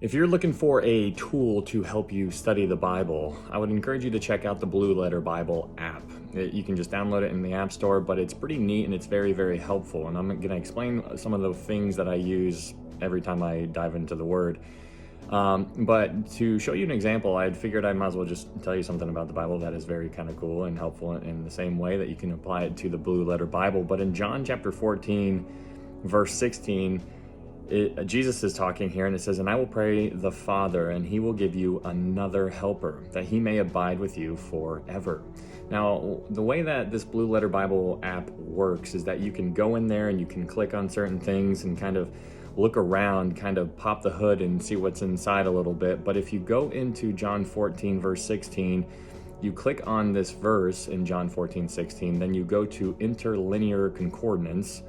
If you're looking for a tool to help you study the Bible, I would encourage you to check out the Blue Letter Bible app. You can just download it in the App Store, but it's pretty neat and it's very, very helpful. And I'm going to explain some of the things that I use every time I dive into the Word. But to show you an example, I figured I might as well just tell you something about the Bible that is very kind of cool and helpful in the same way that you can apply it to the Blue Letter Bible. But in John chapter 14, verse 16, Jesus is talking here, and it says, "And I will pray the Father, and he will give you another helper, that he may abide with you forever." Now, the way that this Blue Letter Bible app works is that you can go in there and you can click on certain things and kind of look around, kind of pop the hood and see what's inside a little bit. But if you go into John 14, verse 16, you click on this verse in John 14, 16, then you go to interlinear concordance,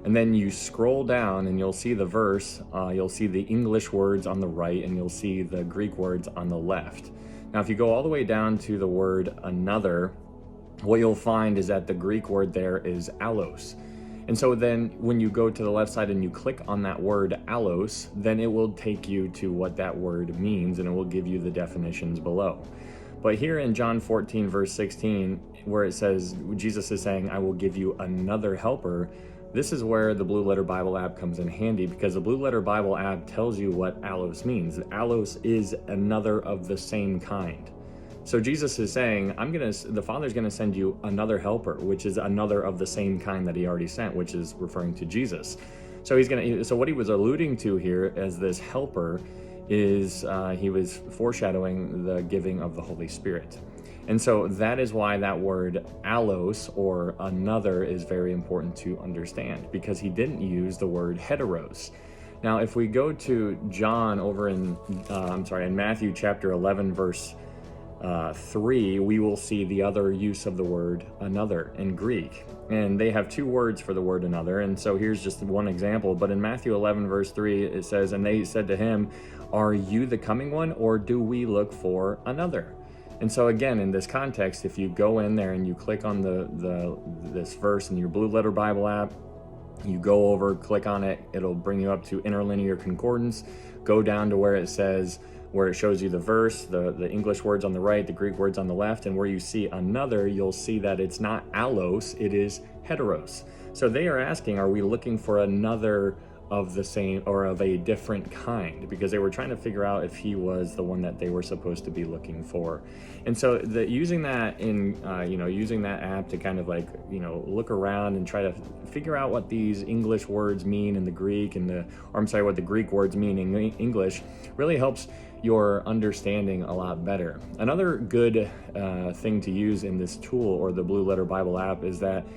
and then you scroll down and you'll see the verse, you'll see the English words on the right, and you'll see the Greek words on the left. Now, if you go all the way down to the word another, what you'll find is that the Greek word there is allos. And so then when you go to the left side and you click on that word allos, then it will take you to what that word means, and it will give you the definitions below. But here in John 14, verse 16, where it says, Jesus is saying, "I will give you another helper," this is where the Blue Letter Bible app comes in handy, because the Blue Letter Bible app tells you what allos means. Allos is another of the same kind. So Jesus is saying, the Father's gonna send you another helper, which is another of the same kind that he already sent, which is referring to Jesus. So so what he was alluding to here as this helper is he was foreshadowing the giving of the Holy Spirit. And so that is why that word allos, or another, is very important to understand, because he didn't use the word heteros. Now, if we go to John over in Matthew chapter 11, verse 3, we will see the other use of the word another in Greek. And they have two words for the word another. And so here's just one example. But in Matthew 11, verse 3, it says, "And they said to him, 'Are you the coming one, or do we look for another?'" And so again, in this context, if you go in there and you click on this verse in your Blue Letter Bible app, you go over, click on it, it'll bring you up to interlinear concordance, go down to where it shows you the verse, the English words on the right, the Greek words on the left, and where you see another, you'll see that it's not allos, it is heteros. So they are asking, are we looking for another of the same or of a different kind, because they were trying to figure out if he was the one that they were supposed to be looking for. And so using that app to kind of look around and try to figure out what these English words mean in the Greek what the Greek words mean in English really helps your understanding a lot better. Another good thing to use in this tool, or the Blue Letter Bible app, is that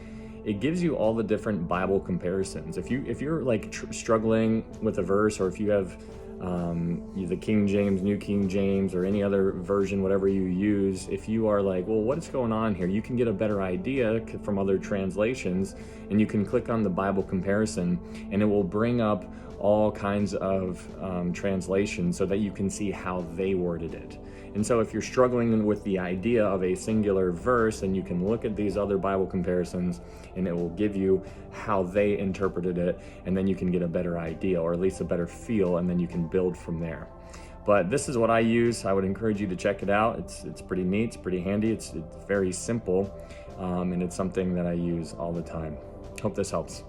it gives you all the different Bible comparisons. If you're struggling with a verse, or if you have the King James, New King James, or any other version, whatever you use, if you are like, well, what's going on here? You can get a better idea from other translations, and you can click on the Bible comparison, and it will bring up all kinds of translations so that you can see how they worded it. And so if you're struggling with the idea of a singular verse, then you can look at these other Bible comparisons, and it will give you how they interpreted it, and then you can get a better idea, or at least a better feel, and then you can build from there. But this is what I use. I would encourage you to check it out. It's pretty neat, it's pretty handy, it's very simple, and it's something that I use all the time. Hope this helps.